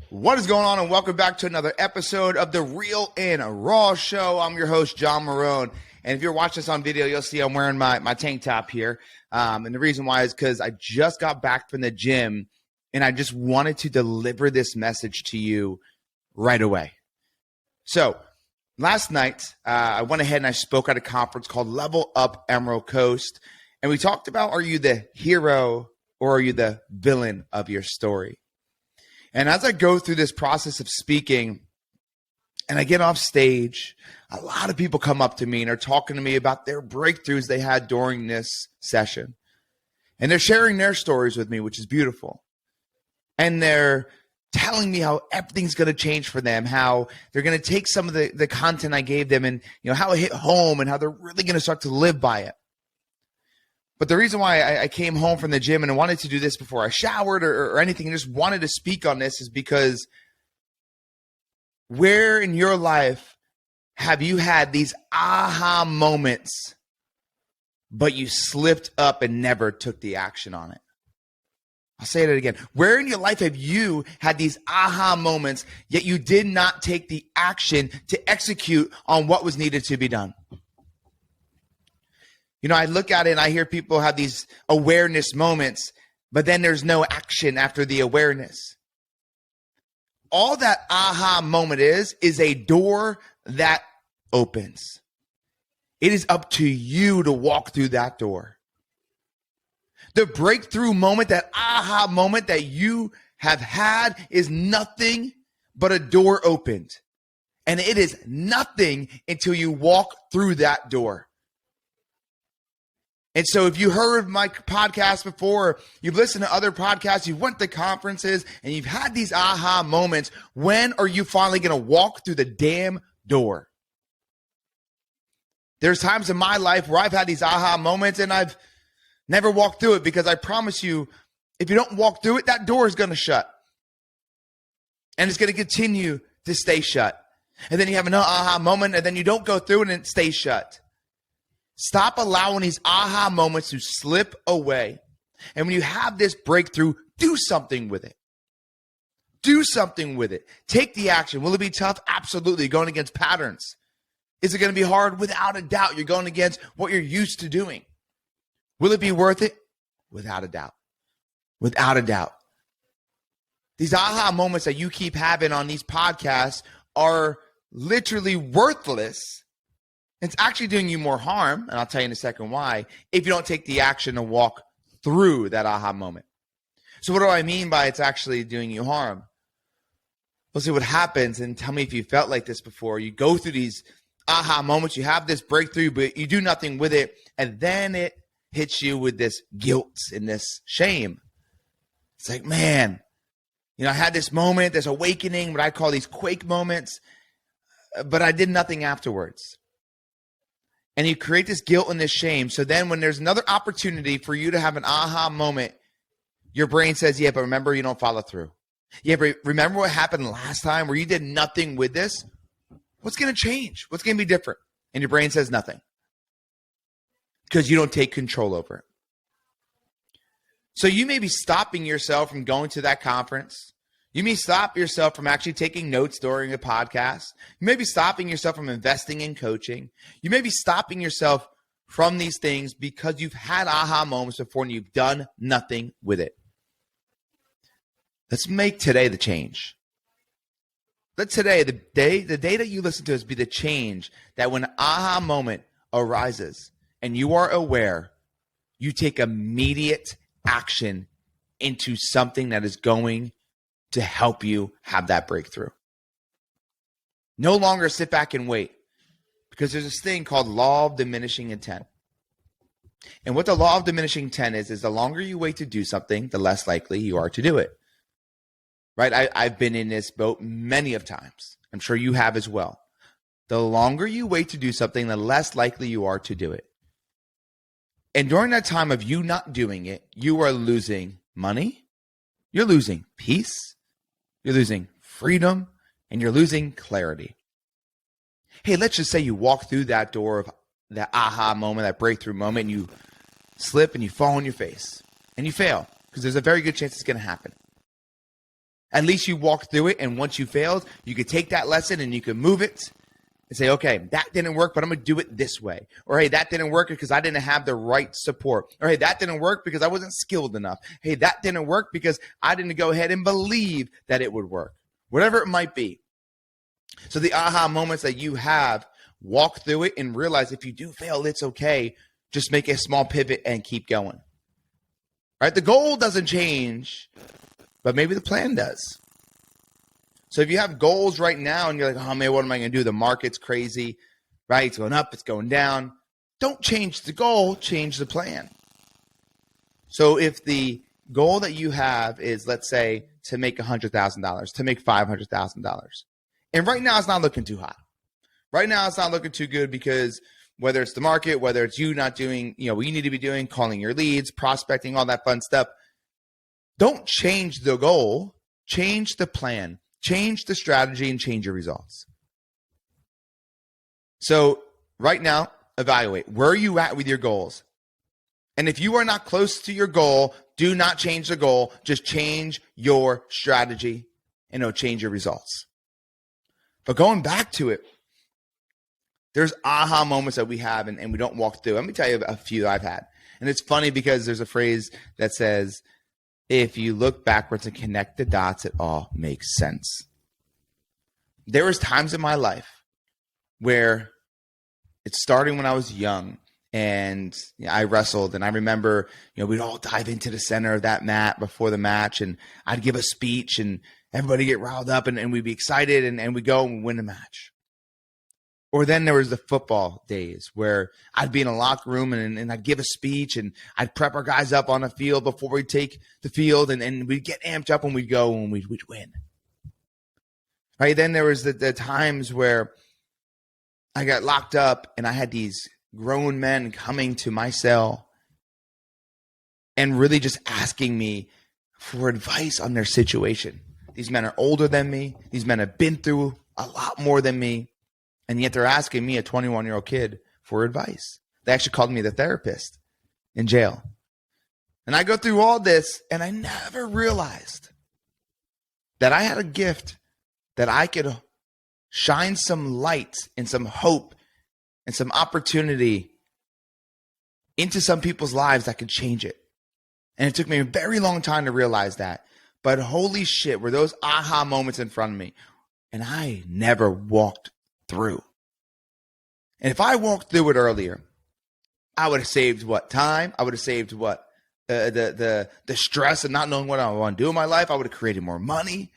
What is going on, and welcome back to another episode of the Real and Raw Show. I'm your host, John Marrone, and if you're watching this on video, you'll see I'm wearing my tank top here, and the reason why is because I just got back from the gym, and I just wanted to deliver this message to you right away. So last night, I went ahead and I spoke at a conference called Level Up Emerald Coast, and we talked about, are you the hero or are you the villain of your story? And as I go through this process of speaking and I get off stage, a lot of people come up to me and are talking to me about their breakthroughs they had during this session. And they're sharing their stories with me, which is beautiful. And they're telling me how everything's going to change for them, how they're going to take some of the content I gave them and how it hit home and how they're really going to start to live by it. But the reason why I came home from the gym and I wanted to do this before I showered or anything, and just wanted to speak on this, is because where in your life have you had these aha moments, but you slipped up and never took the action on it? I'll say it again. Where in your life have you had these aha moments, yet you did not take the action to execute on what was needed to be done? I look at it and I hear people have these awareness moments, but then there's no action after the awareness. All that aha moment is a door that opens. It is up to you to walk through that door. The breakthrough moment, that aha moment that you have had, is nothing but a door opened. And it is nothing until you walk through that door. And so if you heard my podcast before, you've listened to other podcasts, you've went to conferences, and you've had these aha moments, when are you finally going to walk through the damn door? There's times in my life where I've had these aha moments and I've never walked through it, because I promise you, if you don't walk through it, that door is going to shut. And it's going to continue to stay shut. And then you have another aha moment, and then you don't go through it and it stays shut. Stop allowing these aha moments to slip away. And when you have this breakthrough, do something with it. Do something with it. Take the action. Will it be tough? Absolutely. Going against patterns. Is it going to be hard? Without a doubt. You're going against what you're used to doing. Will it be worth it? Without a doubt. Without a doubt. These aha moments that you keep having on these podcasts are literally worthless. It's actually doing you more harm, and I'll tell you in a second why, if you don't take the action to walk through that aha moment. So what do I mean by it's actually doing you harm? We'll see what happens, and tell me if you felt like this before. You go through these aha moments, you have this breakthrough, but you do nothing with it, and then it hits you with this guilt and this shame. It's like, man, I had this moment, this awakening, what I call these quake moments, but I did nothing afterwards. And you create this guilt and this shame. So then when there's another opportunity for you to have an aha moment, your brain says, yeah, but remember, you don't follow through. Yeah, but remember what happened last time where you did nothing with this? What's going to change? What's going to be different? And your brain says nothing, because you don't take control over it. So you may be stopping yourself from going to that conference. You may stop yourself from actually taking notes during a podcast. You may be stopping yourself from investing in coaching. You may be stopping yourself from these things because you've had aha moments before and you've done nothing with it. Let's make today the change. Let today, the day that you listen to us, be the change that when an aha moment arises and you are aware, you take immediate action into something that is going to help you have that breakthrough. No longer sit back and wait, because there's this thing called law of diminishing intent. And what the law of diminishing intent is the longer you wait to do something, the less likely you are to do it. Right? I've been in this boat many of times. I'm sure you have as well. The longer you wait to do something, the less likely you are to do it. And during that time of you not doing it, you are losing money, you're losing peace, you're losing freedom, and you're losing clarity. Hey, let's just say you walk through that door of that aha moment, that breakthrough moment, and you slip and you fall on your face and you fail, because there's a very good chance it's going to happen. At least you walked through it, and once you failed, you could take that lesson and you could move it and say, okay, that didn't work, but I'm going to do it this way. Or, hey, that didn't work because I didn't have the right support. Or, hey, that didn't work because I wasn't skilled enough. Hey, that didn't work because I didn't go ahead and believe that it would work. Whatever it might be. So the aha moments that you have, walk through it and realize if you do fail, it's okay. Just make a small pivot and keep going. Right? The goal doesn't change, but maybe the plan does. So if you have goals right now and you're like, oh man, what am I going to do? The market's crazy, right? It's going up, it's going down. Don't change the goal, change the plan. So if the goal that you have is, let's say, to make $100,000, to make $500,000, and right now it's not looking too hot. Right now it's not looking too good because whether it's the market, whether it's you not doing, what you need to be doing, calling your leads, prospecting, all that fun stuff. Don't change the goal, change the plan, change the strategy, and change your results. So right now, evaluate. Where are you at with your goals? And if you are not close to your goal, do not change the goal. Just change your strategy and it'll change your results. But going back to it, there's aha moments that we have and we don't walk through. Let me tell you a few I've had. And it's funny because there's a phrase that says, if you look backwards and connect the dots, it all makes sense. There was times in my life where it's starting when I was young and I wrestled. And I remember, we'd all dive into the center of that mat before the match and I'd give a speech and everybody get riled up and we'd be excited and we'd go and win the match. Or then there was the football days where I'd be in a locker room and I'd give a speech and I'd prep our guys up on the field before we take the field and we'd get amped up when we'd go and we'd win. Right? Then there was the times where I got locked up and I had these grown men coming to my cell and really just asking me for advice on their situation. These men are older than me. These men have been through a lot more than me. And yet they're asking me, a 21-year-old kid, for advice. They actually called me the therapist in jail. And I go through all this, and I never realized that I had a gift that I could shine some light and some hope and some opportunity into some people's lives that could change it. And it took me a very long time to realize that. But holy shit, were those aha moments in front of me. And I never walked through. And if I walked through it earlier, I would have saved what? Time? I would have saved what? The stress of not knowing what I want to do in my life. I would have created more money.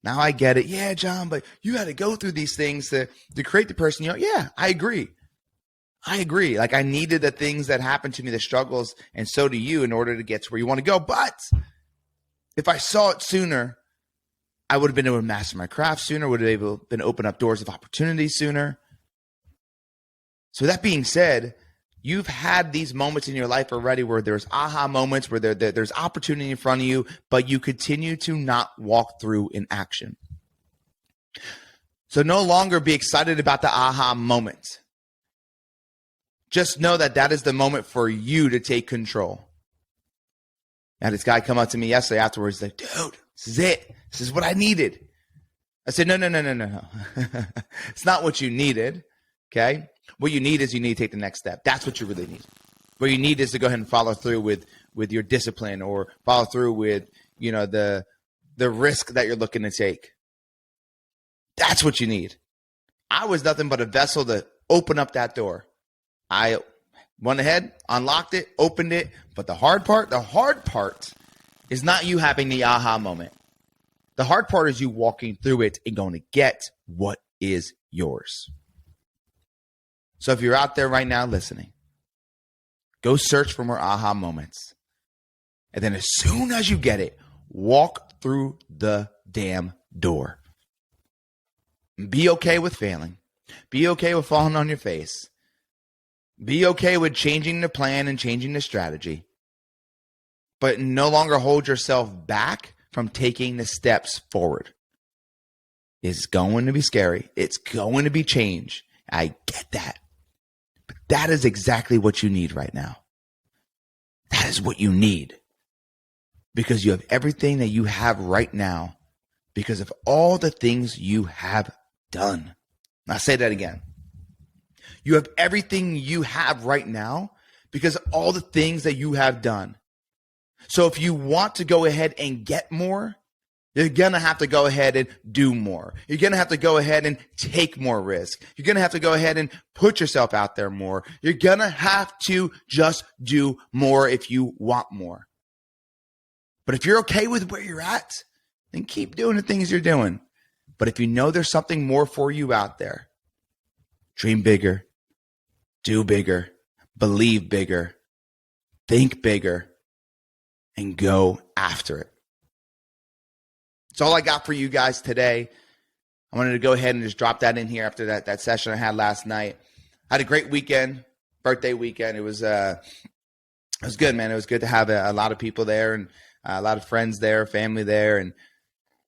Now I get it. Yeah, John, but you had to go through these things to create the person. Yeah, I agree. Like I needed the things that happened to me, the struggles, and so do you in order to get to where you want to go. But if I saw it sooner, I would have been able to master my craft sooner, would have been able to open up doors of opportunity sooner. So that being said, you've had these moments in your life already where there's aha moments, where there's opportunity in front of you, but you continue to not walk through in action. So no longer be excited about the aha moment. Just know that is the moment for you to take control. I had this guy come up to me yesterday afterwards, like, dude, this is it. This is what I needed. I said, no. It's not what you needed, okay? What you need is you need to take the next step. That's what you really need. What you need is to go ahead and follow through with your discipline or follow through with, the risk that you're looking to take. That's what you need. I was nothing but a vessel to open up that door. I went ahead, unlocked it, opened it. But the hard part is not you having the aha moment. The hard part is you walking through it and going to get what is yours. So if you're out there right now listening, go search for more aha moments. And then as soon as you get it, walk through the damn door. Be okay with failing. Be okay with falling on your face. Be okay with changing the plan and changing the strategy. But no longer hold yourself back from taking the steps forward. It's going to be scary. It's going to be change. I get that. But that is exactly what you need right now. That is what you need. Because you have everything that you have right now because of all the things you have done. I'll say that again. You have everything you have right now because of all the things that you have done. So if you want to go ahead and get more, you're going to have to go ahead and do more. You're going to have to go ahead and take more risk. You're going to have to go ahead and put yourself out there more. You're going to have to just do more if you want more. But if you're okay with where you're at, then keep doing the things you're doing. But if you know there's something more for you out there, dream bigger, do bigger, believe bigger, think bigger, and go after it. That's all I got for you guys today. I wanted to go ahead and just drop that in here after that session I had last night. I had a great weekend, birthday weekend. It was good, man. It was good to have a lot of people there and a lot of friends there, family there, and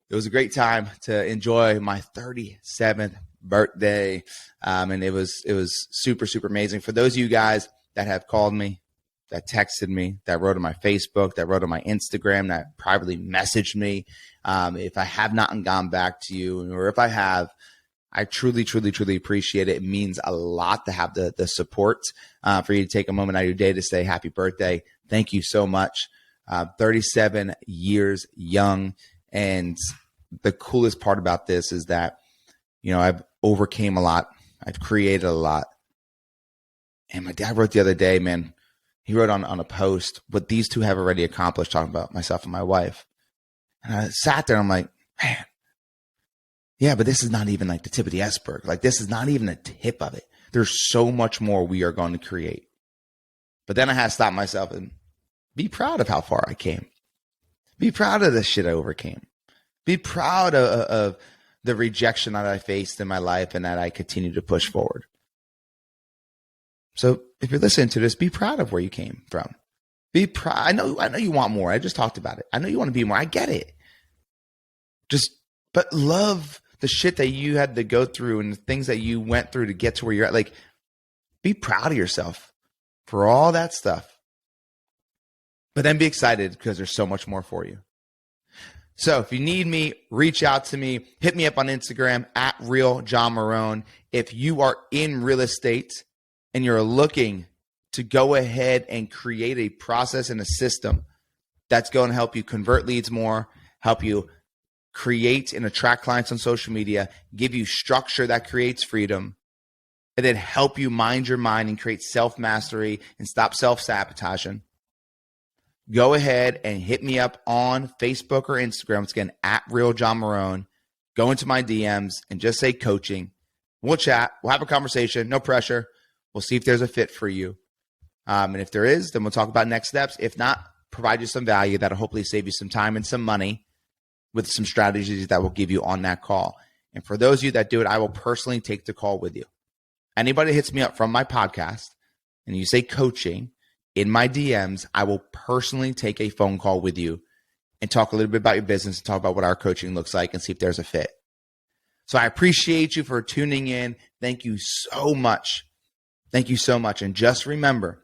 it was a great time to enjoy my 37th birthday. And it was super, super amazing. For those of you guys that have called me, that texted me, that wrote on my Facebook, that wrote on my Instagram, that privately messaged me, if I have not gone back to you, or if I have, I truly, truly, truly appreciate it. It means a lot to have the support for you to take a moment out of your day to say happy birthday. Thank you so much. 37 years young. And the coolest part about this is that, I've overcame a lot. I've created a lot. And my dad wrote the other day, man, he wrote on a post what these two have already accomplished, talking about myself and my wife. And I sat there and I'm like, man, yeah, but this is not even like the tip of the iceberg. Like, this is not even a tip of it. There's so much more we are going to create. But then I had to stop myself and be proud of how far I came. Be proud of the shit I overcame. Be proud of the rejection that I faced in my life and that I continue to push forward. So if you're listening to this, be proud of where you came from. Be proud. I know you want more. I just talked about it. I know you want to be more. I get it. But love the shit that you had to go through and the things that you went through to get to where you're at. Like, be proud of yourself for all that stuff. But then be excited because there's so much more for you. So if you need me, reach out to me. Hit me up on Instagram at @RealJohnMarrone. If you are in real estate and you're looking to go ahead and create a process and a system that's going to help you convert leads more, help you create and attract clients on social media, give you structure that creates freedom, and then help you mind your mind and create self-mastery and stop self-sabotaging, go ahead and hit me up on Facebook or Instagram. It's again at @RealJohnMarrone. Go into my DMs and just say coaching. We'll chat. We'll have a conversation. No pressure. We'll see if there's a fit for you. And if there is, then we'll talk about next steps. If not, provide you some value that'll hopefully save you some time and some money with some strategies that will give you on that call. And for those of you that do it, I will personally take the call with you. Anybody that hits me up from my podcast and you say coaching in my DMs, I will personally take a phone call with you and talk a little bit about your business and talk about what our coaching looks like and see if there's a fit. So I appreciate you for tuning in. Thank you so much. Thank you so much. And just remember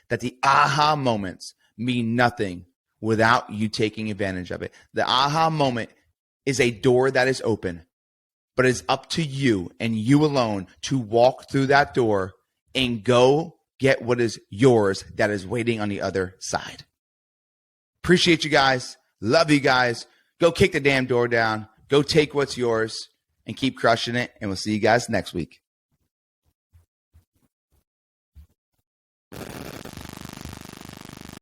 that the aha moments mean nothing without you taking advantage of it. The aha moment is a door that is open, but it's up to you and you alone to walk through that door and go get what is yours that is waiting on the other side. Appreciate you guys. Love you guys. Go kick the damn door down. Go take what's yours and keep crushing it. And we'll see you guys next week.